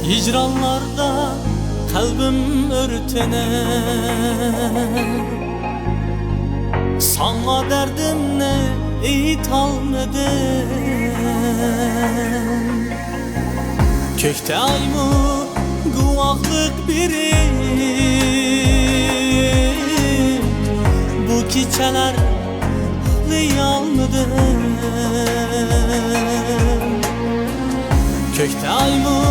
Hicranlarda kalbim örtener, sana derdimle eytalmeden. Kökte aymu guvaklık biri, bu kiçeler yalmıdır. Kökte aymu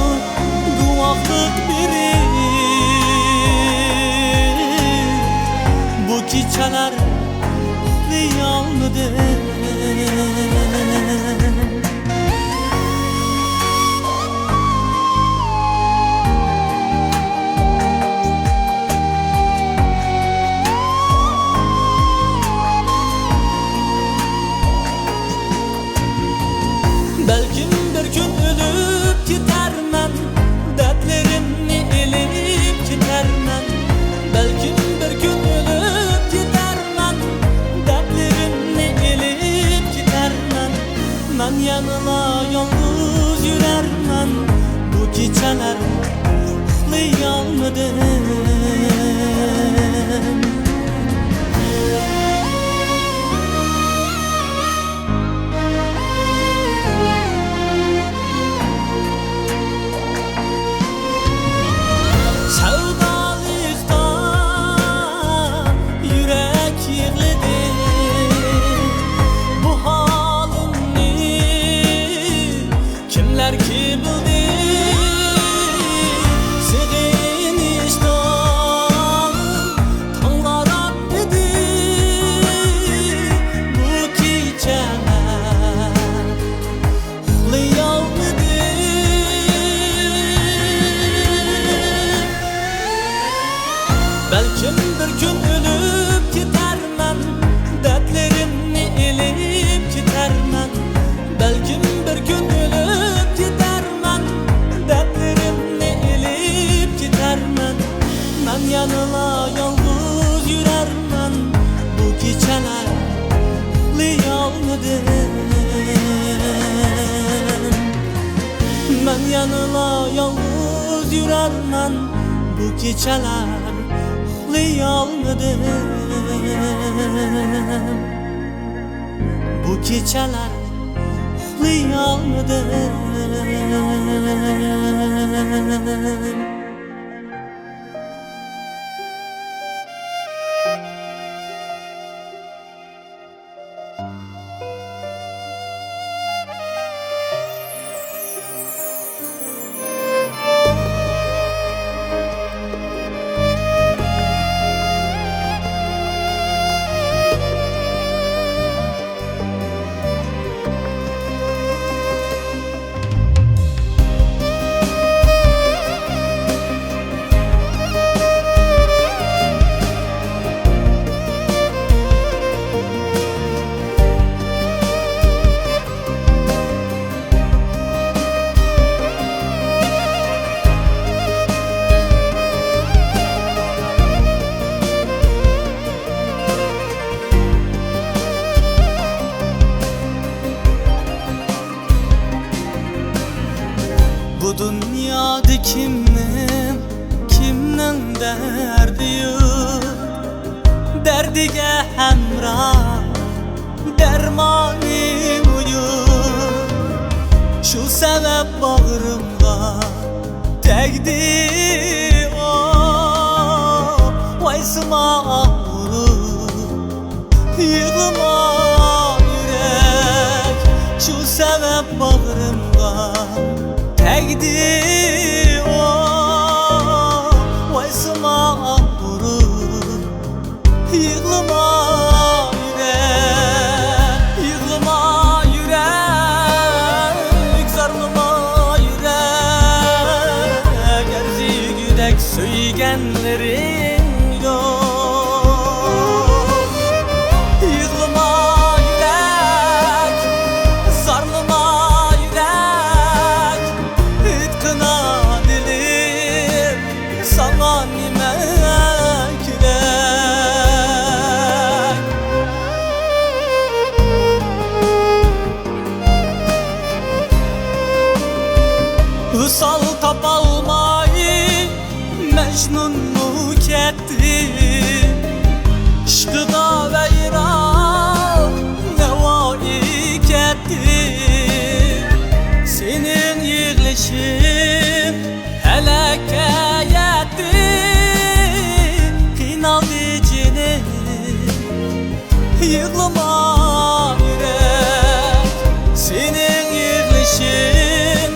guvaklık biri, bu kiçeler yalmıdır. Belki bir gün ölüp gidermen, dertlerimni elip gidermen. Belki bir gün ölüp gidermen, dertlerimni elip gidermen. Ben yanına yalnız yürermen, bu geceler uxlayalmadım. Kimler ki bildi sevinişten tanlarap dedi bu geceler uxlayalmadı. Belki bir gün ölüp gidermen, dertlerimni elip gidermen. Belki bir gün ölüp gidermen, dertlerimni elip gidermen. Ben yanına yalnız yürermen, bu geceler uxlayalmadım. Ben yanına yalnız yürermen, bu geceler uxlayalmadım. Bu geceler uxlayalmadım. Bu dünyada kimnin derdi yok, derdige hemrah dermanım yok. Şu sebep bağrımda tegdi o, vaysıma vurup yığıma yürek. Şu sebep bağrımda tegdi o, vaysıma vurup yığıma yürek. Yığıma yürek, zarlıma yürek. Erzi güdek söygenlerin yok. Yığıma yürek, zarlıma yürek. Itkına dilim sana nime kirek. Yol tapalmayı Mecnun'u kettim. İşkıda veyran nevai kettim. Senin yığılışın helake yetti. Kıynadı cinim yığılma yürek. Senin yığılışın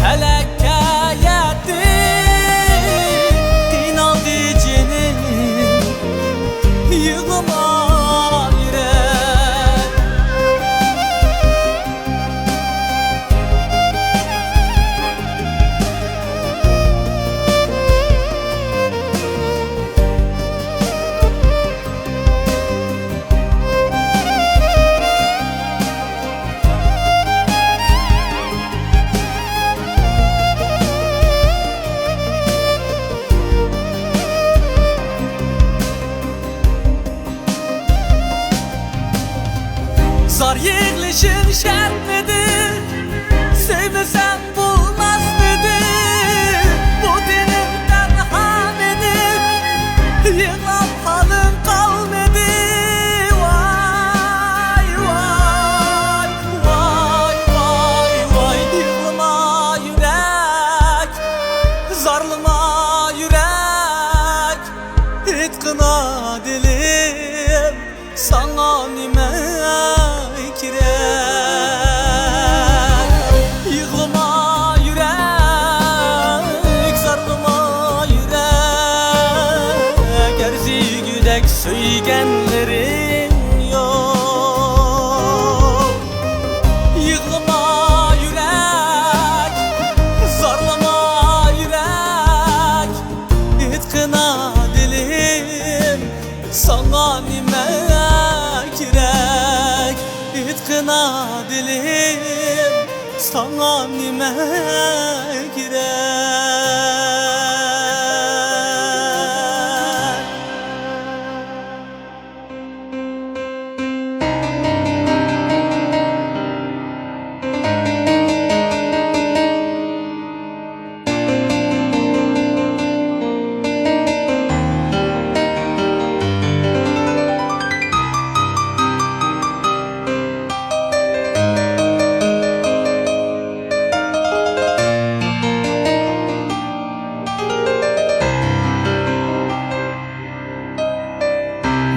helake yetti. Kıynadı cinim yığılma yürek. Zar yığılışın şart mıdır? Sevmesen bulmaz mıdır? Bu dilim tenha midir? Yığılan halın kalmadı. Vay vay vay vay vay. Yığılma yürek, zarlıma yürek. İtkına dilim sana nime kirek. Yığılma yürek, zarlıma yürek. Erzi güdek söygenlerin yok. Yığılma yürek, zarlıma yürek. İtkına dilim sana nime kirek. İtkına dilim sana nime kirek.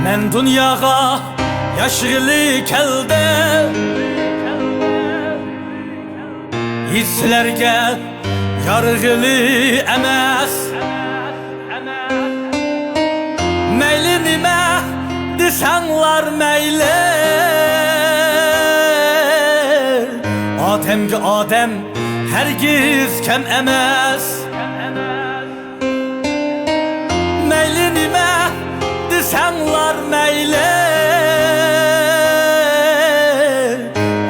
Men dünyaga yaşılı kelde, hislerge yargılı emes. Meyli nime desenlar meyli. Ademge Adem hergiz kem emes. Meyli nime desenlar meyli.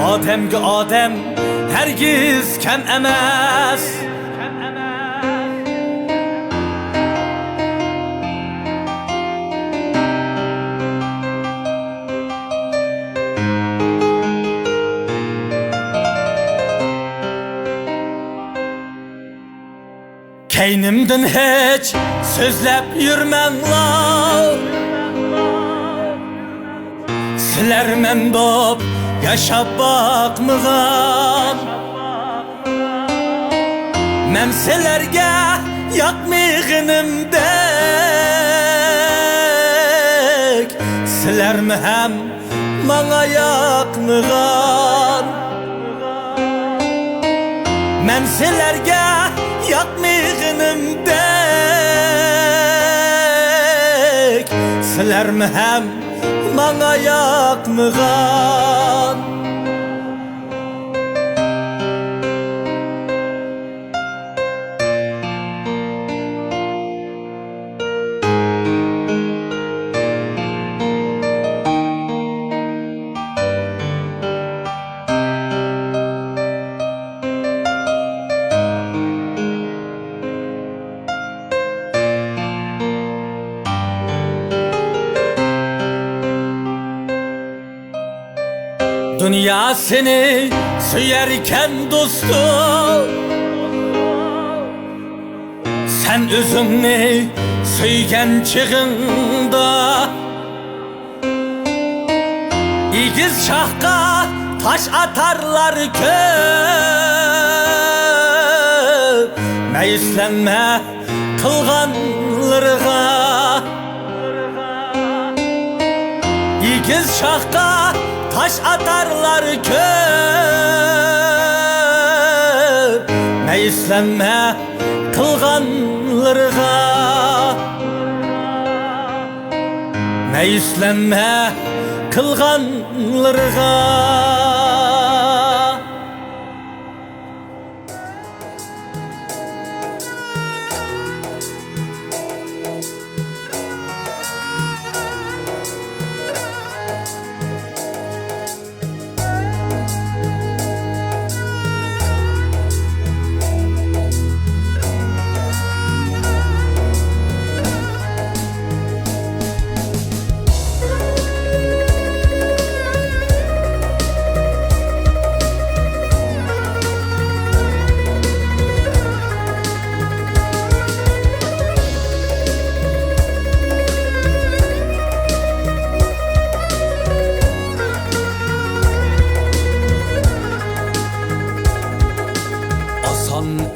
Ademge Adem hergiz kem emes. Keynimden hiç sözlep yürmem la. Silermen bop yaşap bakmıgan. Men silerge yakmığınımdek. Silermi hem bana yakmıgan. Men silerge yakmığınımdek. Silermi hem bana yakmıgan. Dünya seni söyerken dostum, Sen özünni söygen çığında İgiz şahka taş atarlar köp Meyislenme kılganlarga İgiz şahka taş atarlar köp Meyislenme kılganlarga Meyislenme kılganlarga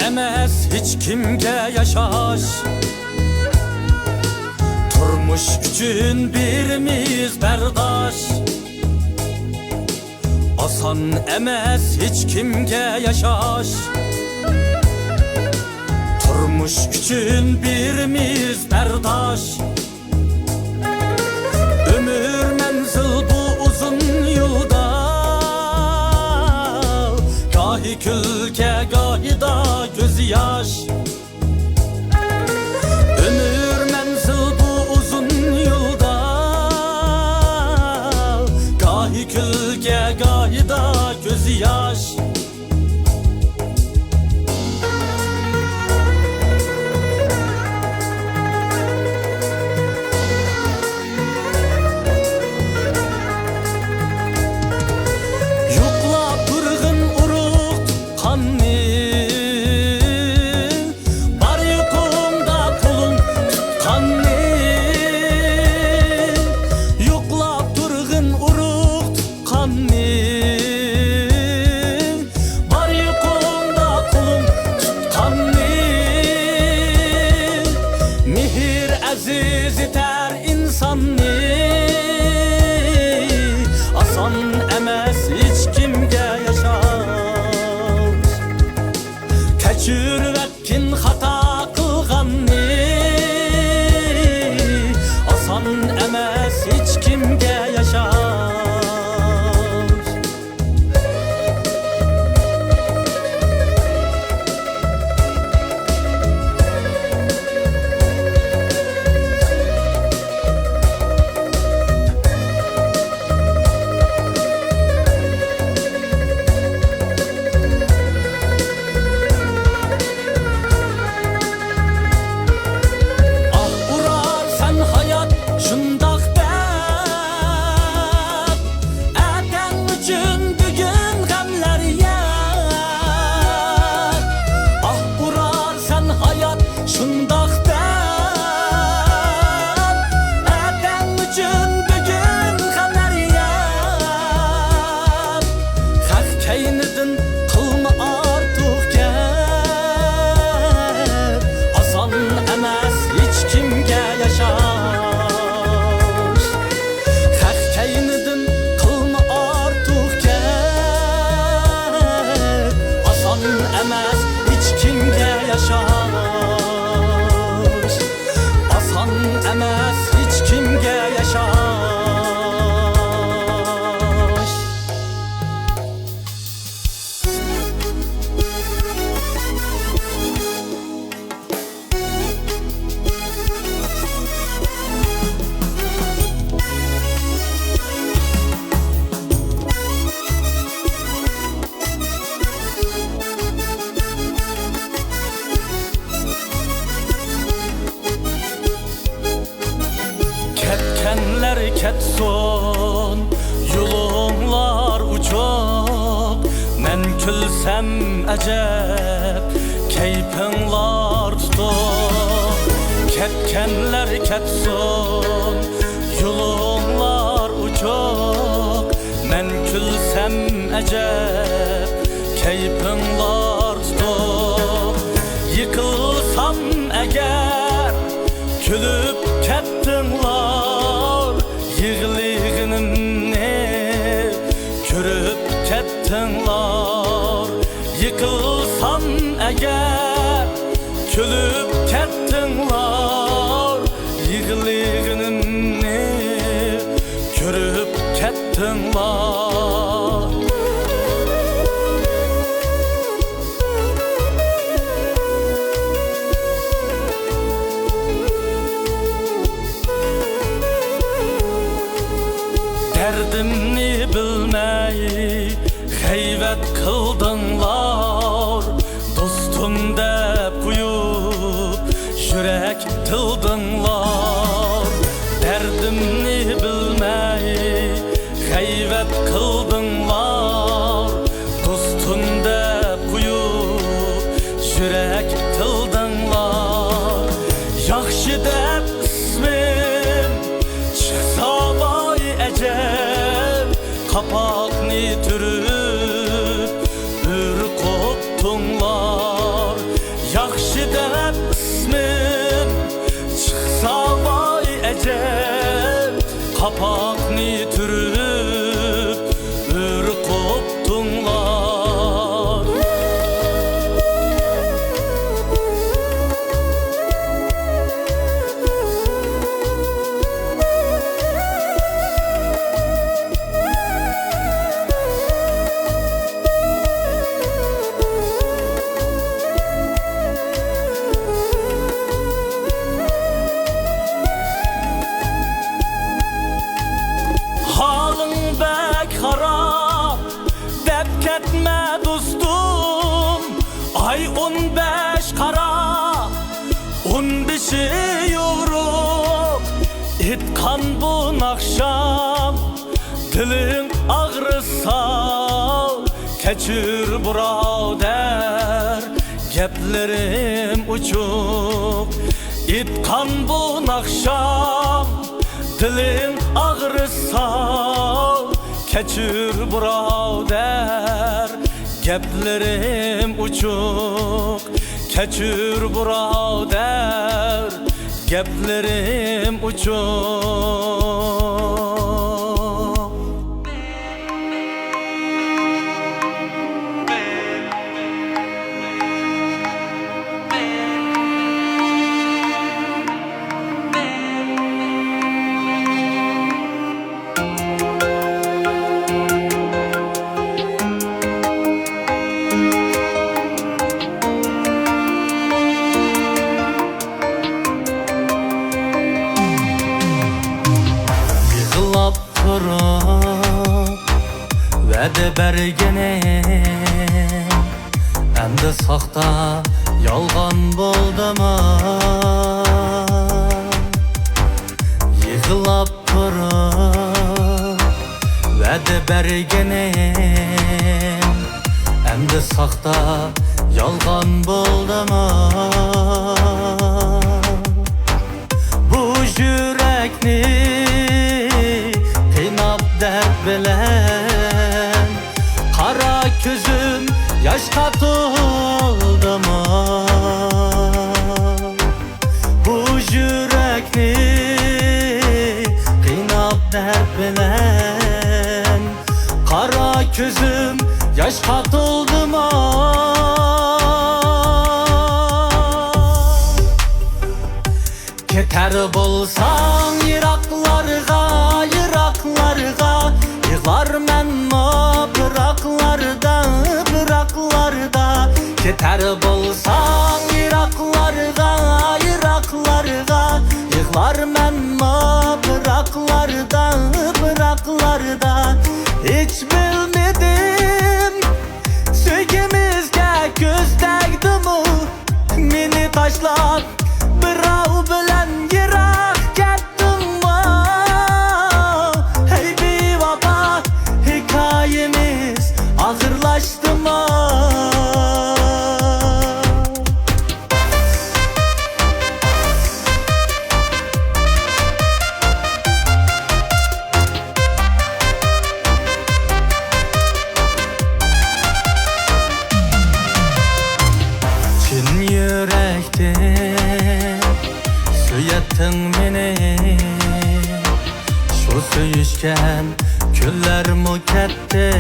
Emes hiç kimge yaşaş Turmuş üçün birimiz berdaş Asan emes hiç kimge yaşaş Turmuş üçün birimiz berdaş Ömür menzil bu uzun yolda Gahi külke gahi da göz yaş Ömür menzil bu uzun yolda Gahi külke gahi da göz yaş Aziz iter insanni Asan emes hiç kimge yaşar Keçür vekkin hata kılganni Asan emes hiç kimge yaşar Emes hiç kimge yaşar Asan emes hiç kimge yaşar Ketkenler ketson, yolumlar uçak Men külsem acep, keypinlar tutuk Ketkenler ketson, yolunlar uçuk. Men külsem ecep, keyfimlar tutup. Yıkılsam eğer, külüp kettinlar. Yığılığınımni körüp kettinlar. Yıkılsam eğer, külüp kettinlar. Yığılığınımni körüp kettinlar. Derdimni bilmey g'ayvat qildinglar. Dostum deb qo'yib yurak tildinglar. Derdimni bilmey g'ayvat qildinglar. Dostum deb qo'yib yurak tildinglar. Yaxshi deb ismim chiqsa voy ajab, kapakni türüp ür qoptunglar. Yaxshi deb ismim chiqsa voy ajab, kapakni türüp ür qoptunglar. Halın bek harap, dep ketme dostum. Ay 15 kara, 15'i yorup. Etkan bu akşam, dilin ağrısa, keçir burader. Geplerim uçuk. Etkan bu akşam, dilin ağrısa, keçir burader. Geplerim uçuk, keçir burader. Geplerim uçuk. Yığılap turup vədə bergenim, əmdə saxta yalğan bolduma. Yığılap turup vədə bergenim, əmdə saxta yalğan bolduma. Bu yürekni qıynap dert bilen, kara közüm yaşka tolduma. Bu yürekni qıynap dert bilen, kara közüm yaşka tolduma. Keter bolsan Iraklarga, Iraklarga, yığlar men o bıraklarda, bıraklarda. Keter bolsan Iraklarga, Iraklarga, yığlar men o bıraklarda, bıraklarda. Hiç bilmedim sevgimizge göz tegdimu, meni taşlap birov bilan yiroq ketdingmi? Hey bevafo, hikoyamiz og'irlashdimi? meni Şu söyüşken küller mu ketdi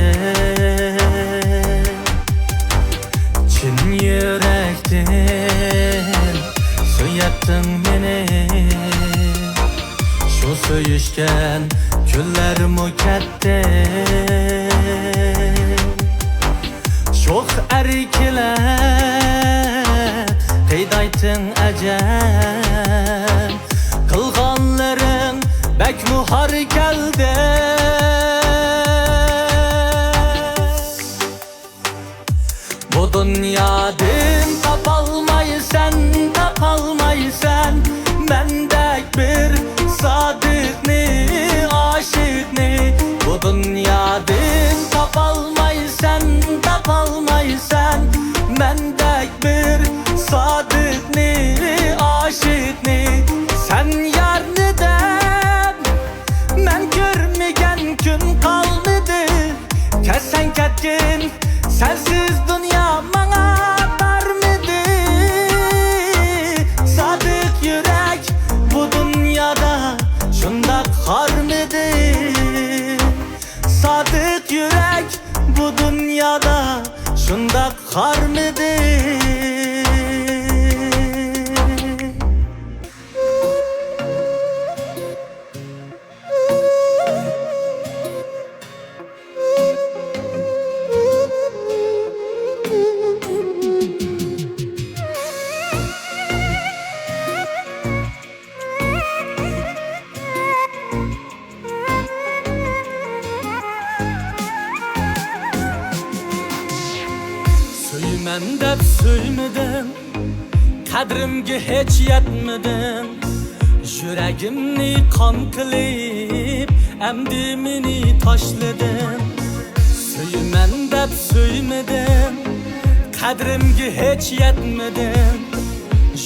Çin yürekten söyettin meni Şu söyüşken küller mu ketdi Çok erkiler qeydaytın əcəl Qılğanların bək muhar gəldi Bu dünyadın tapalmaysan Məndək bir sadıqni, aşıqni Bu dünyadın tapalmaysan Məndək bir sadıqni, aşıqni Sen yarnıdan mən görməyən gün qalmadı Kəsən kətkin sensiz dünya bana darmadı Sadık yürek bu dünyada şunda harmadı Sadık yürek bu dünyada şunda harmadı Söymen dep söymedin Kadrimge hiç yetmedin Yüreğimni kan kılıp Emdimini taşladın Söymen dep söymedin Kadrimge hiç yetmedin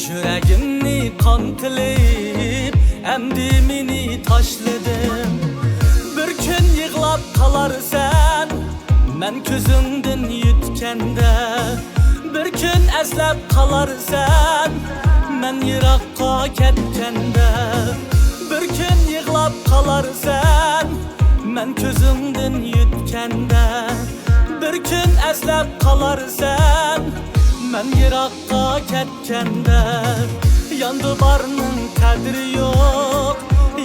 Yüreğimni kan kılıp Emdimini taşladın Bir gün yığlap kalarsan Mən közündün yütkəndə Bir gün əzləb qalarsan Mən yıraqqa kətkəndə Bir gün yığlab qalarsan Mən közündün yütkəndə Bir gün əzləb qalarsan Mən yıraqqa kətkəndə Yandı barının qədri yox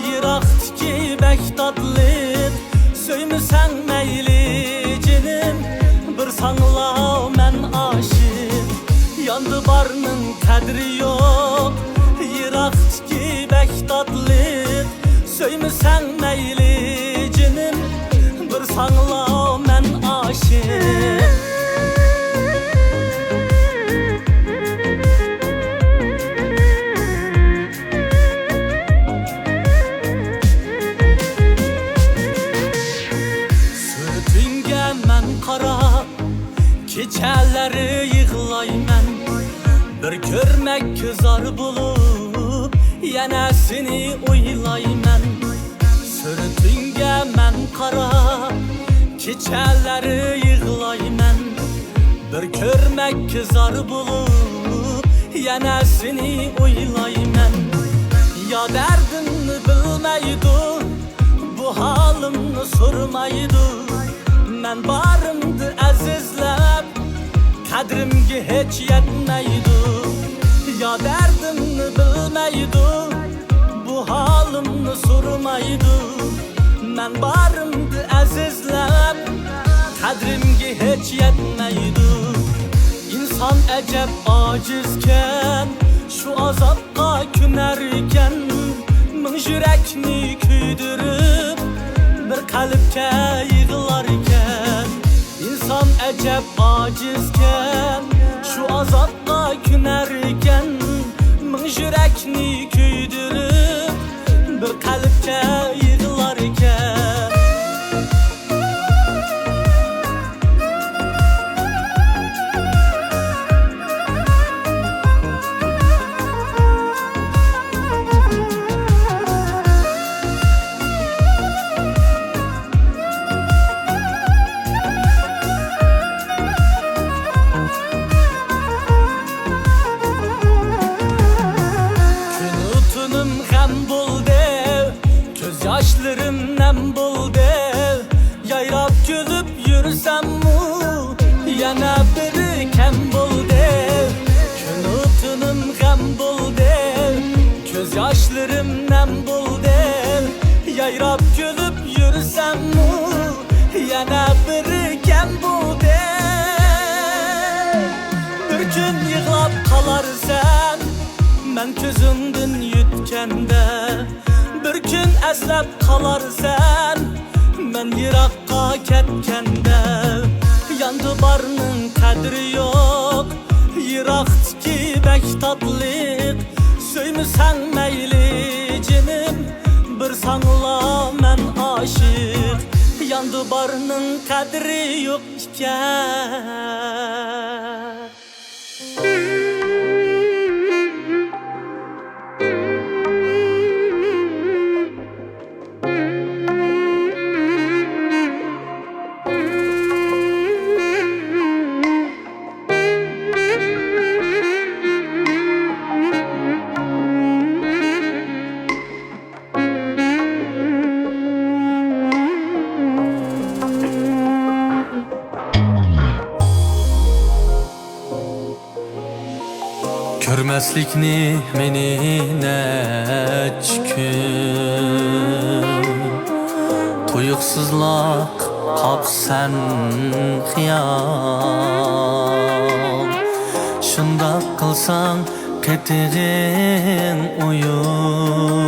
Yıraqdı ki bək dadlıq Söymüsən məyli Bir sanla mən aşık Yandı barının qədri yox Yıraqdı ki bək dadlıq Söymüsən məyli cinim Bir sanla mən aşık Sürtünge mən qara Keçələri yığılayman Bir görmək gözar bulub Yenəsini uylayman Sürtünge mən qara Keçələri yığılayman Bir görmək gözar bulub Yenəsini uylayman Ya dərdini bilməydi Bu halımı sormaydı Mən barımdı əzizləb Qədrimgi heç yetməydi Ya dərdimni bilməydi Bu halımı sormaydı Mən barımdı əzizləb Qədrimgi heç yetməydi İnsan əcəb acizkən Şu azabqa günərkən Min yürəkni küydürüb Bir qalbkə yığılarkən İnsan əcəb acizkən Şu azabqa günərkən Min yürəkni küydürüb Bir qalbkə yığılarkən yaşlarım nem buldu. Yayrab gülüp yürüsem mu yana biri kem buldu. Günü tunum gam buldu. Göz yaşlarım nem buldu. Yayrab gülüp yürüsem mu yana biri kem buldu. Bir gün yığlab kalarsan men közündün yütkende. Bir gün əslab kalarsan men yiraqqa ketkende. Yandı barının kadri yok, yiraqtiki bek tatlık. Söymüsen meyli cinim, bir sanla men aşık. Yandı barının kadri yok iken. Görmeslikni meni neçkün Tuyuksuzlak kapsen xiyal Şunda kılsan ketiğin uyup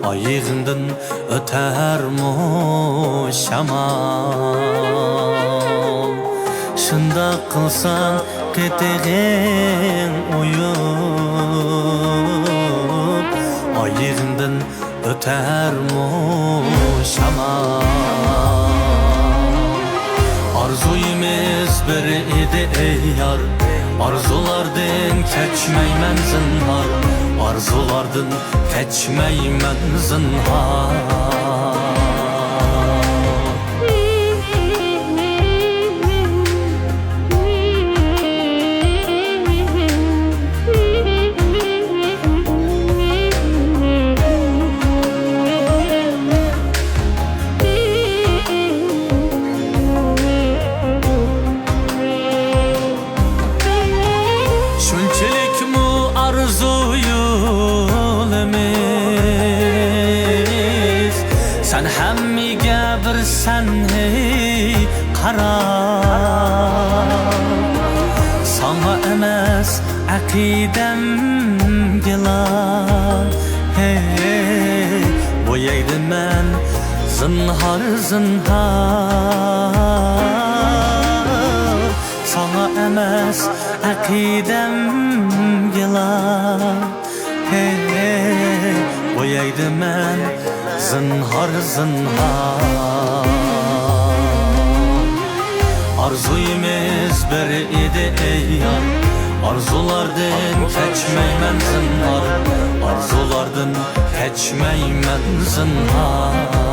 Ayığındın öter mu şamal Şunda kılsan ketiğin uyup Ayığındın öter mu şamal Arzuyimiz bir idi ey yar Arzulardın keçmeymen zinhar Arzulardın keçmeymen zinhar Sen hemmiga bir sen hey karar Sana emas akidem gilar Hey boyaydım ben zinhar zinhar Sana emas akidem gilar Hey boyaydım ben zinhar zinhar Arzuyimiz bir idi ey yar Arzulardın keçmeymen zinhar Arzulardın keçmeymen zinhar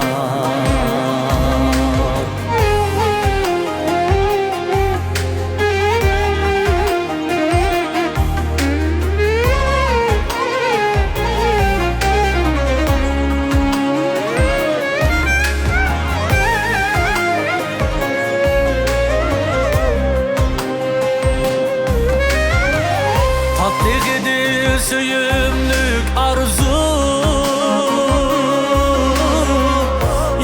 Söyümlük arzu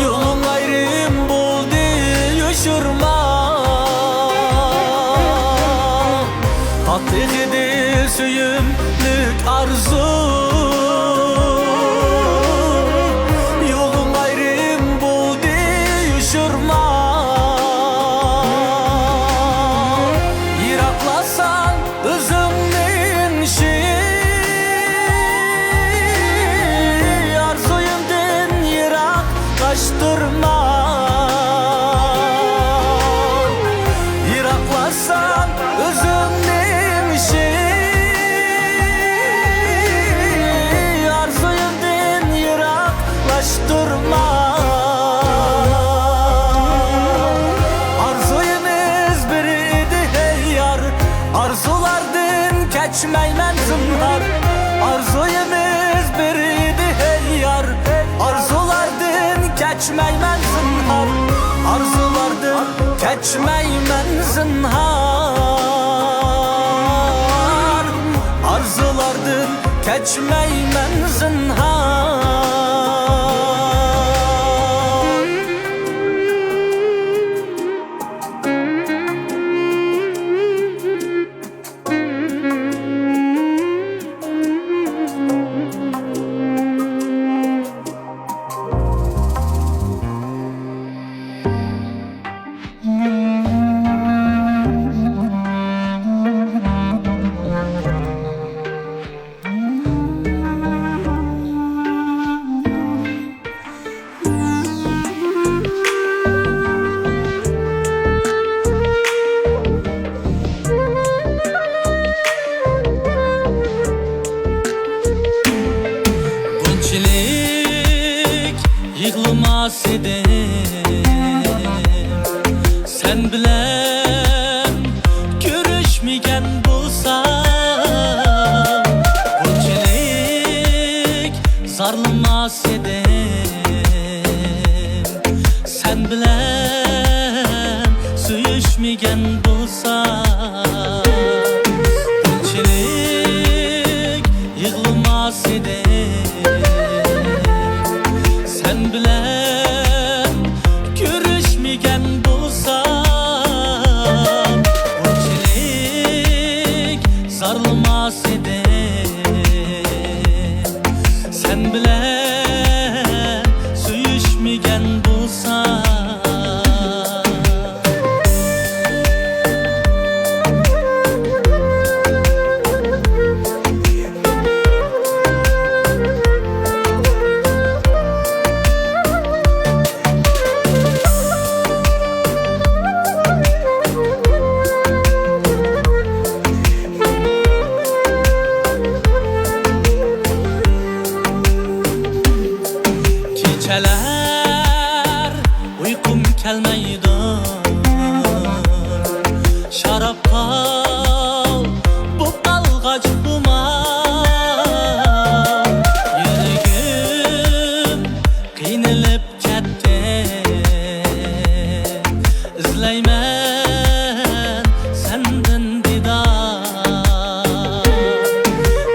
Yolun ayrım buldu yaşırma Tatlıdır söyümlük arzu Yolun ayrım buldu yaşırma Yiraklasan özümün şey Kaçtırma Yiraklasan özümün şey Arzuyumdan yiraklaştırma Arzuyumuz biriydi hey yar Arzulardın keçmeymen zinhar Arzuyumuz biriydi hey yar keçmeymen zinhar. Arzulardan keçmeymen zinhar. Arzulardan keçmeymen zinhar. Yığılmaz edim sen bilen görüşmegen bulsam. Bunçilik zarlanmaz edim sen bilen suyuşmegen bulsam. Bunçilik yığılmaz edim sen bilen görüşmegen bulsam. Bunçilik zarlanmaz edim sen bilen suyuşmegen bulsam. Geceler uykum kelmeydi, şarapqa bu alğaç duman. Yüreğim qiynalib ketdi, izlayman senden didar.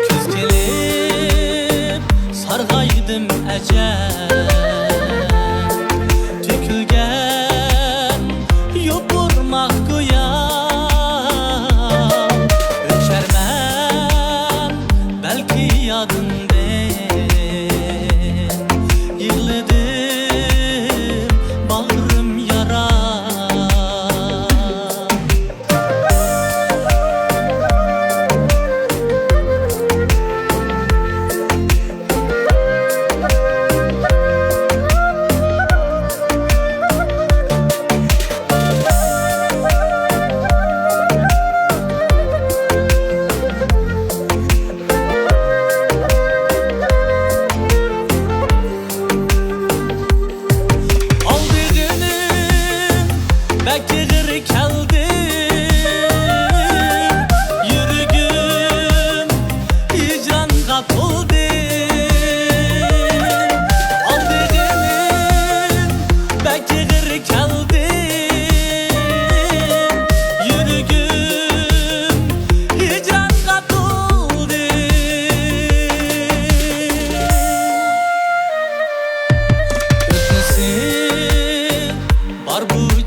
Kuz kelib sarg'aydim ajal,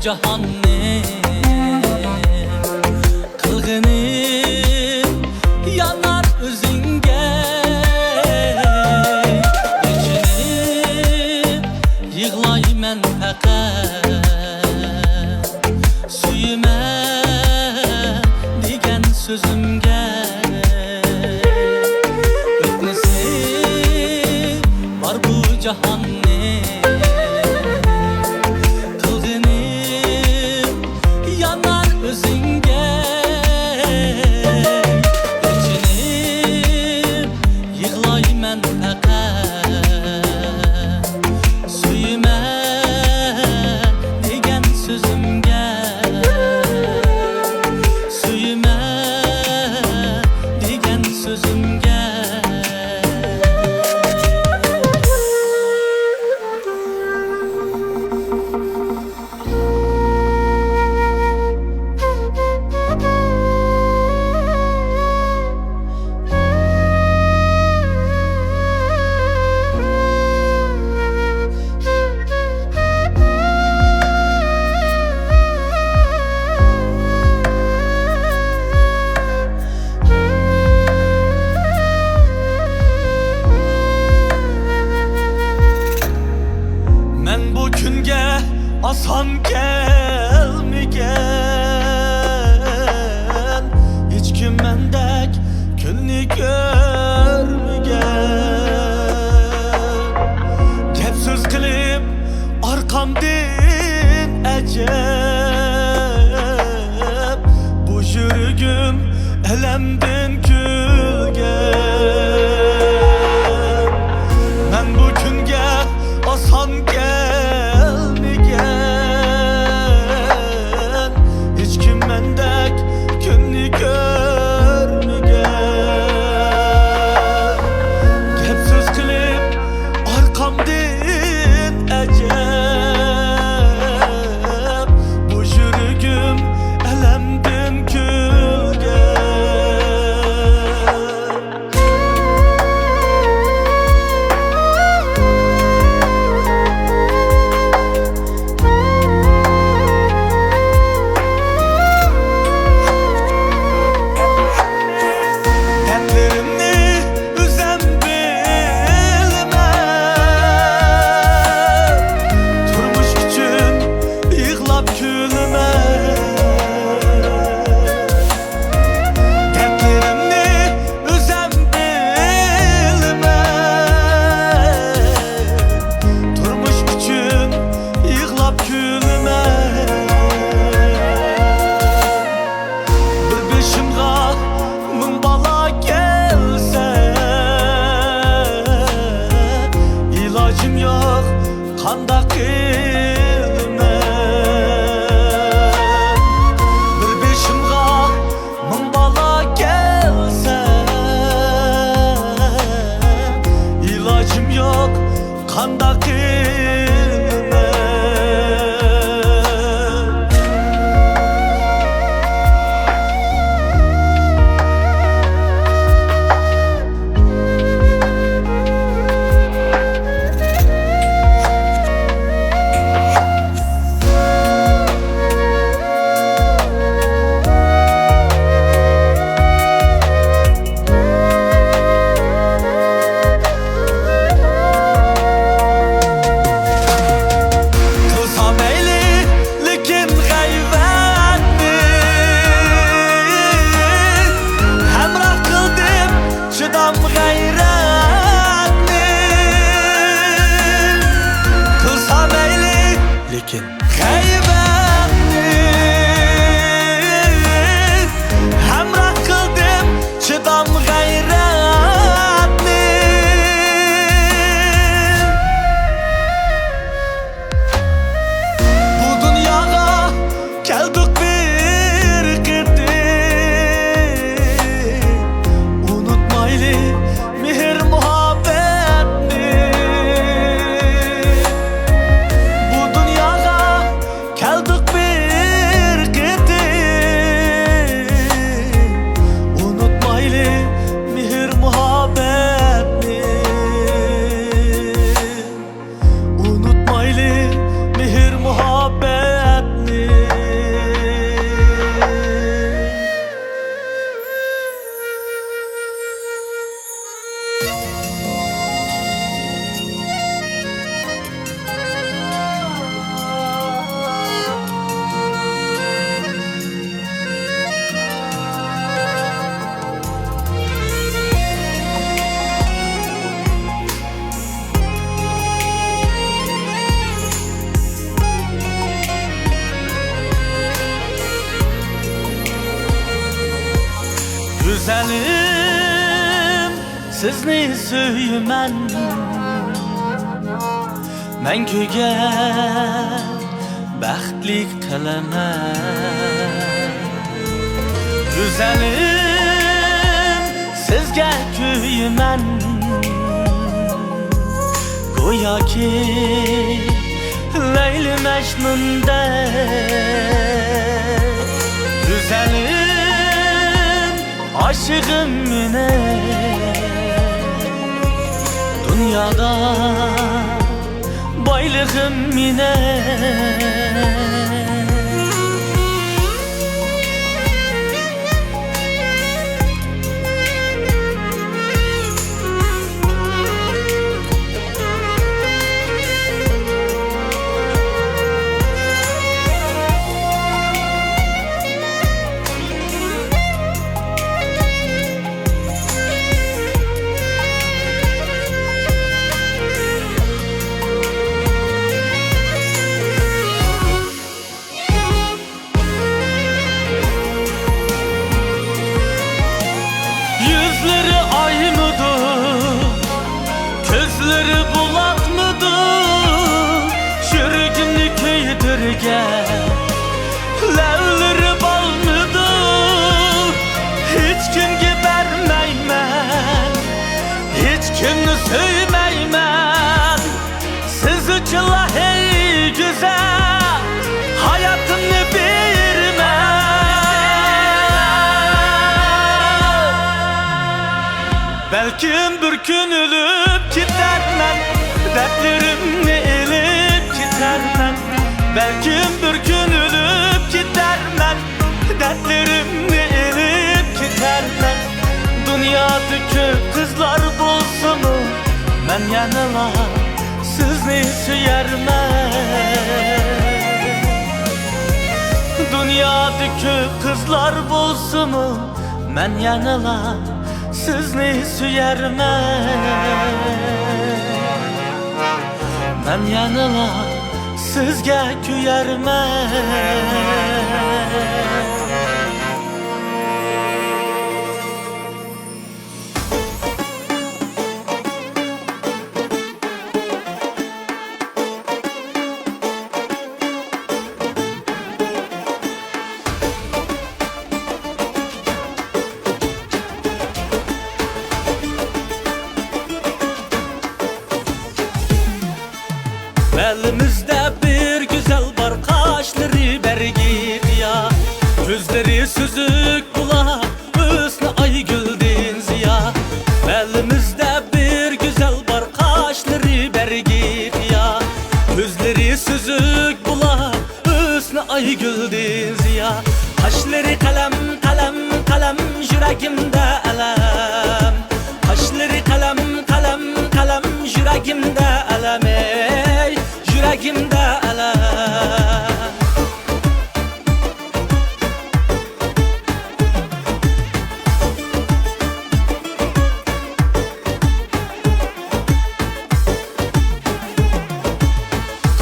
cahannem kılgınım yanar özünge. Geçinip yığlayman faqat suyuma degan sözümge. O'tmasi var bu cahannem asan gelmegen, hiç kim mendek günni görmegen. Gep söz kılıp arkamdin ecep, bu yürügüm elemdin külgen. Ben bu günge asan gelmegen, hiç kim mendek günni görmegen. Gep söz kılıp arkamdin ecep, bu yürügüm elemdim külgen. Kanda kılmen bir beşimga mın bala gelse, ilacım yok kanda kılmen. Lekin g'aybatni hamroh qildim, chidam g'ayratni. Bu dunyoga keldik bir qirdim, unutmayli mehr muhabbatni. Keldik bir gittim, unutmayli mehr muhabbetni, unutmayli mehr muhabbetni. Güzelim, sizni söymen men kuyga baxtlik qilaman. Güzelim, sizga kuyman go'yoki Leyli Mecnun'dek. Güzelim, aşığım mine dünyada baylığım mine. kimni söymeymen. Siz uchunla hey güzel hayatımni berman. Belkim bir gün ölüp gidermen, dertlerimni elip gidermen. Belkim bir gün ölüp gidermen, dertlerimni elip gidermen. Dünyada köp kızlar bolsunu, men yanıla sizni suyarman. Dünyada köp kızlar bolsunu, men yanıla sizni suyarman. Men yanıla sizga kuyarman. Elimizde bir güzel var, kaşları bergit ya, gözleri süzük bula, üstüne ay güldün ziya. Elimizde bir güzel var, kaşları bergit ya, gözleri süzük bula, üstüne ay güldün ziya. Kaşları kalem kalem kalem, yüreğimde elem. Kaşları kalem kalem kalem, yüreğimde elem. Yüreğimde elem.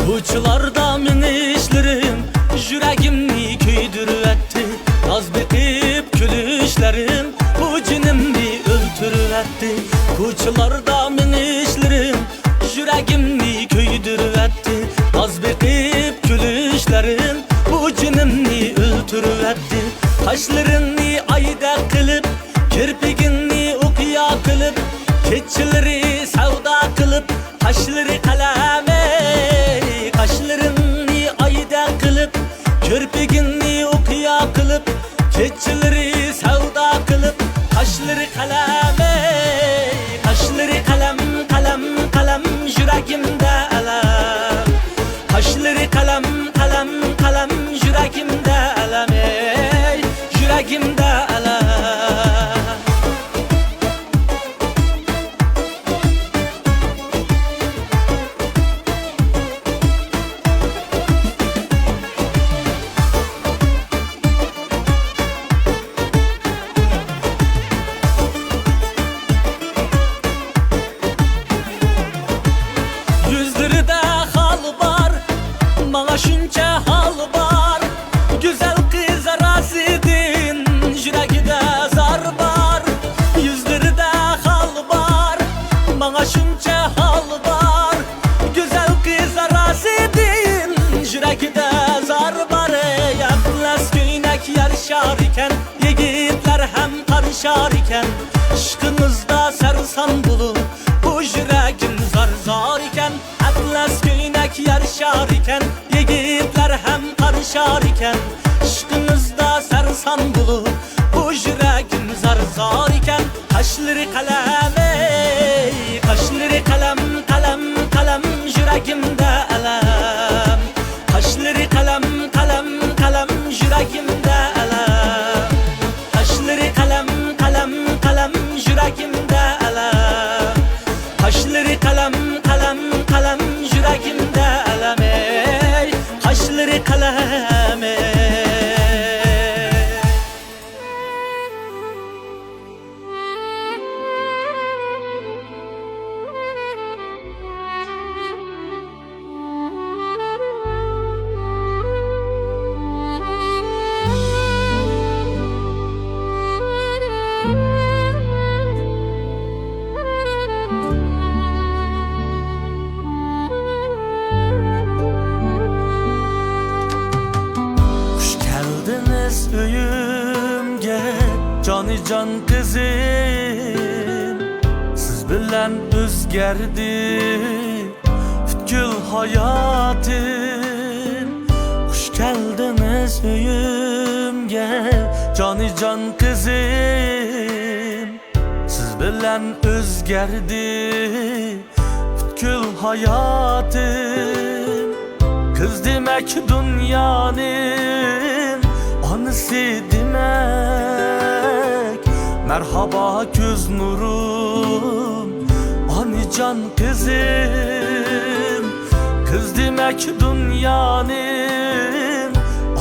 Uçlarda minişlerim yüreğimni köydürüvetti. Naz bitip gülüşlerim bu cinimni öldürüvetti. Uçlarda minişlerim yüreğimni köydürüvetti. Naz bitip gülüşlerim bu cinimni öldürüvetti. Kaşlarını ayda kılıp, kirpigini okuya kılıp, keçileri sevda kılıp, kaşları kaleme. Kaşlarını ayda kılıp, kirpigini okuya kılıp, keçileri sevda kılıp, kaşları kaleme. Kaşları kalem kalem kalem, yüreğimde elem. Kaşları kalem kalem kalem, yüreğimde elem. Yüreğimde elem. Bana şunca hal var, güzel kız arasidin, yüreğide zar var. Yüzleri de hal var, bana şunca hal var, güzel kız arasidin, yüreğide zar var. Yaplas göynek yarışar iken, yigitler hem karışar iken, aşkınızda sersan bulup, bu yüreğim zar zar iken. Atlas göynek yarışar iken, yigitler hem karışar iken, aşkınızda sersan bulup, bu yüreğim zar zar iken. Kaşları kalem ey, kaşları kalem kalem kalem, yüreğimde elem. Kaşları kalem kalem kalem, yüreğimde elem. Kaşları kalem kalem kalem, yüreğimde elem. Kaşları kalem kalem kalem, yüreğimde elem. Kaşları kalem ey. Öyümge cani can kızım, siz bilen bilen özgerdi Bütkül hayatım. Hoş geldiniz öyümge Canican kızım. Siz bilen özgerdi Bütkül hayatım. Kız demek dünyanın anısı demek. Merhaba göz nurum Anican kızım. Kız demek dünyanın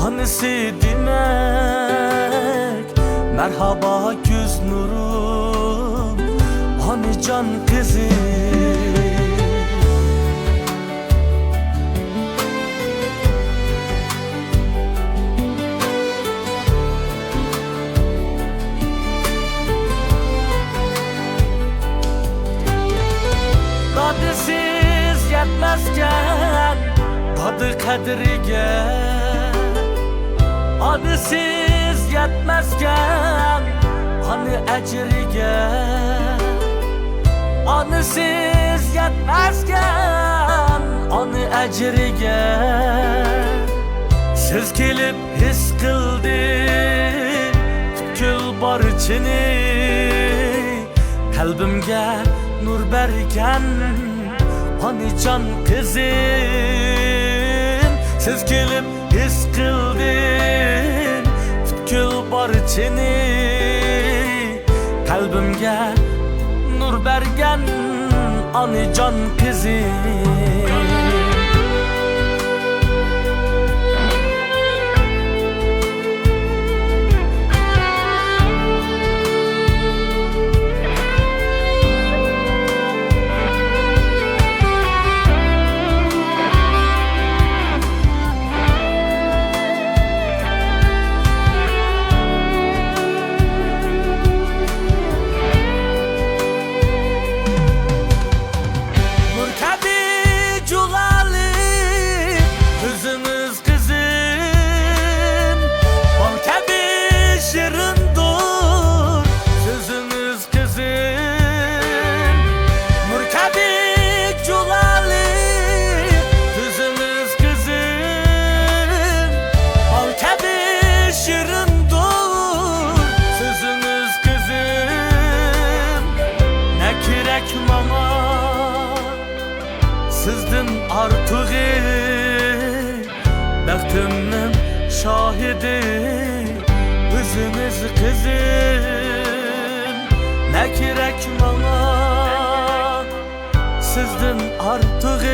anısı demek. Merhaba göz nurum Anican kızım. Siz yetmezken tadı kadriga. Adı siz yetmezken hani ecriga. Adı siz yetmezken hani ecriga. Siz kelip his kıldı Bütkül barçını. Kalbimge nur bergen Anican kızım. Siz kelip his kıldın Bütkül barçını. Kalbimge nur bergen Anican kızım. Sizden artığı Bəxtimnin şahidi Özünüz kızım. Ne gerek bana Sizden artığı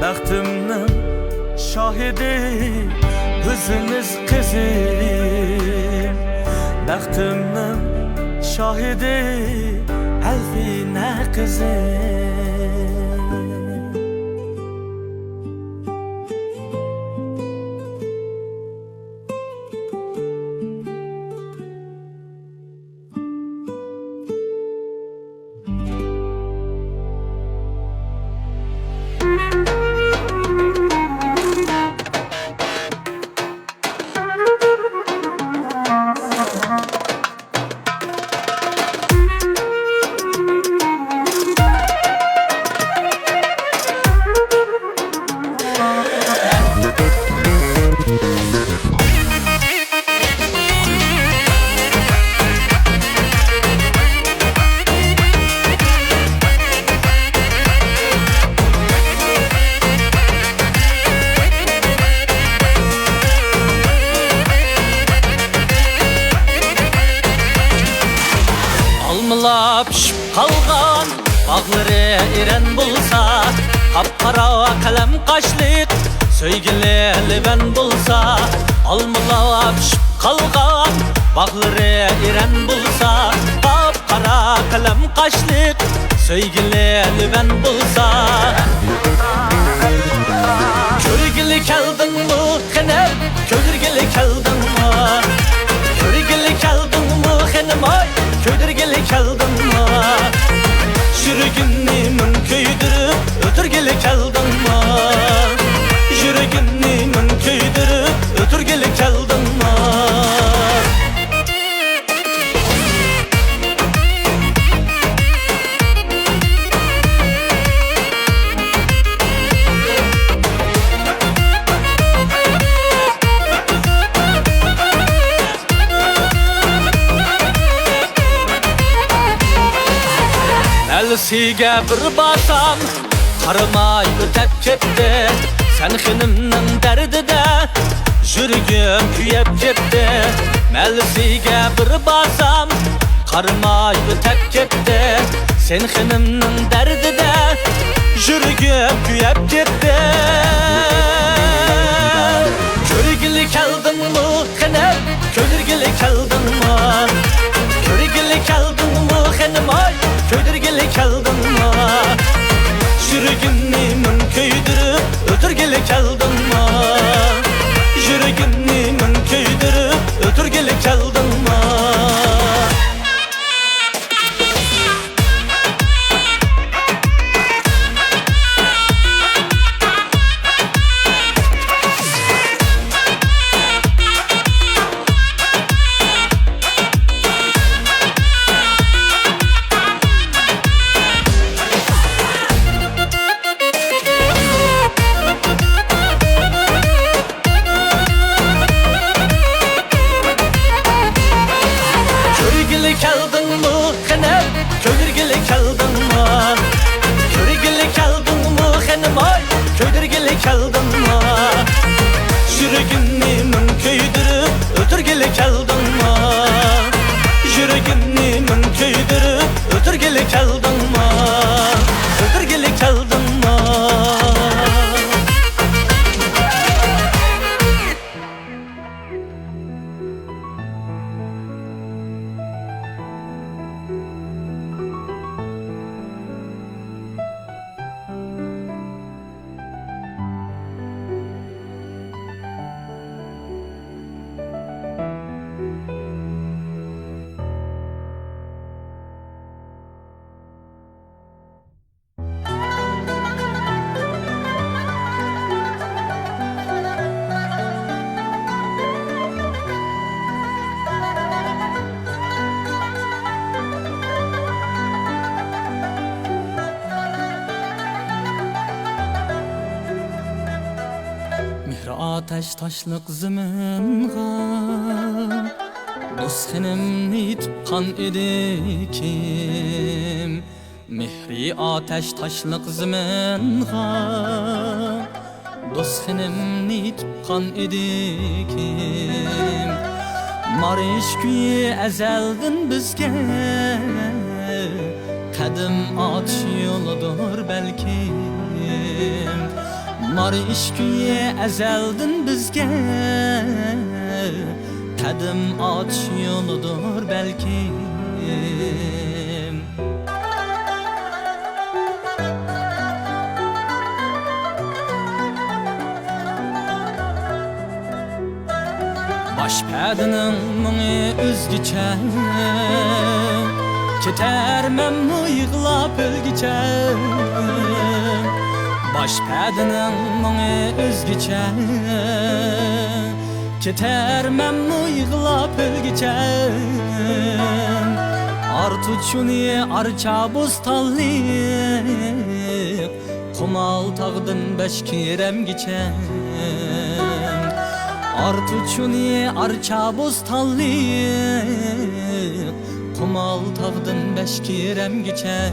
Bəxtimnin şahidi Özünüz kızım. Bəxtimnin şahidi Elfine kızım. Pişip kalgan bağları eren bulsa, kapkara kalem kaşlık söygili ben bulsa. Almıla pişip kalgan bağları eren bulsa, kapkara kalem kaşlık söygili ben bulsa. Körgili keldin mi henem, körgili keldin mi? Körgili keldin mi henem ay, körgili keldin mi? Yürügünümün köydürüp ötürgeli keldin mi? Yürügünümün köydürüp ötürgeli keldin mi? Məlsiga bir basam qaramay ötəb ketdi. Sen xınımның dərdida yürgüm kuyab ketdi. Məlsiga bir basam qaramay ötəb ketdi. Sen xınımның dərdida yürgüm kuyab ketdi. Körgili kaldınmı xınım, kölürgili kaldınmı? Körgili kaldınmı xınım ay, köydirgili kaldınmı? Yürgünni min köydürüp ötürgili kaldınmı? Yürgünni min köydürüp ötürgili kaldınmı? Kaldınmı xanım, köydirgili kaldınmı? Körgili kaldınmı xanım ay, köydirgili kaldınmı? Yürgünni min köydürüp ötürgili kaldınmı? Yürgünni min köydürüp ötürgili kaldınmı? Ötürgili kaldınmı? Ateş taşlık zımınğa dostxınımni tuqqan edi kim? Mehri ateş taşlık zımınğa dostxınımni tuqqan edi kim? Mariş kuyi ezeldin bizge Kadim at yoludur belki Mariş kuyi ezeldin bizge Kadim at yoludur belki Başpədinin mını özgüçə Ketermem mu yığlap ölgüçə Başpədinin mını özgüçə Ketermem mu yığlap ölgüçə Artuçuni arça bostallik Kumal tağdın beşkirem geçen Artuçuni arça bostallik Kumal tağdın beşkirem geçen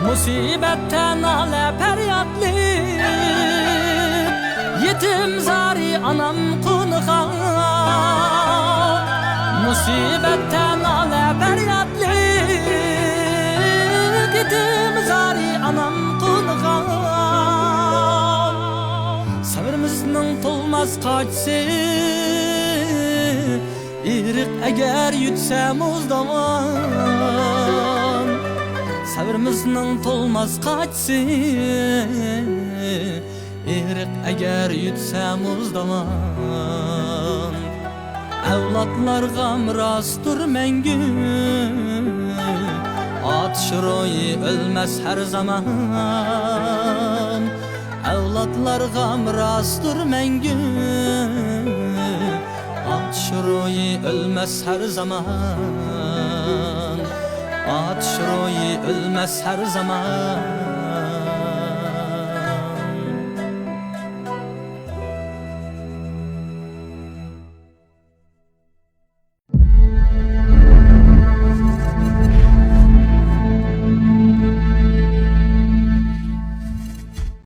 Musibetten ale feryatlı Yetim zari anam kunuğa Musibetten ale feryatlı Yetim zari anam kunuğa Sabrımızın tolmaz kaçsı İrik eğer yütse muzdaman Sabrımızın tolmaz kaçsı İrik eğer yütse muzdaman Evlatlarga mirastur mengü At şiroyi ölmez her zaman Evlatlarga mirastur mengü şuruyu ölmez her zaman. At şuruyu ölmez her zaman.